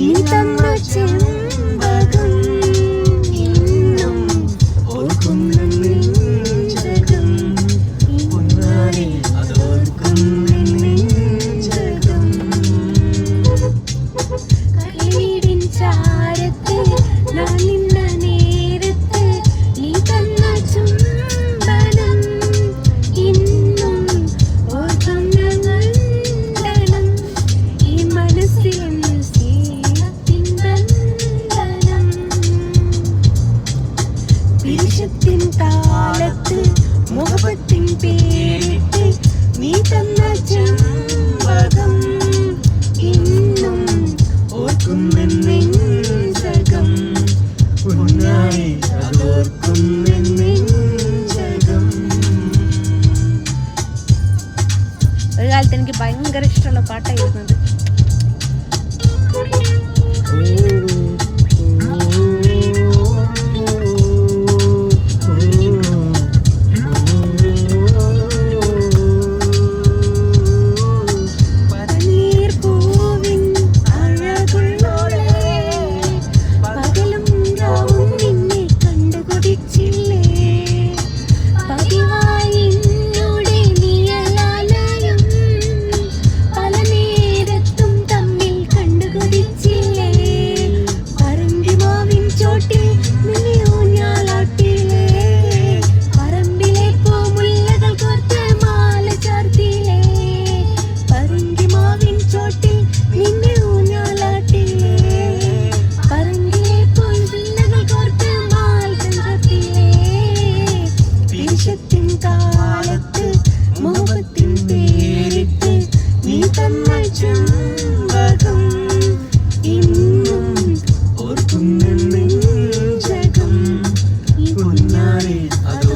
നീ തന്ന ചെമ്പകം ഇന്നും ഓർക്കുന്ന നെഞ്ചകം പൊന്നാരെ അതോർക്കുന്ന നെഞ്ചകം കളിവീടിൻ ചാരത്ത് ഞാൻ നിന്ന നേരത്ത് നീ തന്ന ചുംബനം ഇന്നും ഓർക്കുന്ന നന്ദനം ഈ മനസ്സിൽ സ്നേഹത്തിൻ ബന്ധനം വിഷത്തിൻ താളത്ത് മുഹബത്തിൻ പേരിട്ട് നീ തന്ന ചെമ്പകം ഇന്നും ഓർക്കുന്ന നെഞ്ചകം പൊന്നാരെ അതോർക്കുന്ന നെഞ്ചകം. ഒരു കാലത്ത് എനിക്ക് ഭയങ്കര ഇഷ്ടമുള്ള പാട്ടായിരുന്നത്. ഓർക്കുന്ന നെഞ്ചകം പൊന്നാരെ അതോ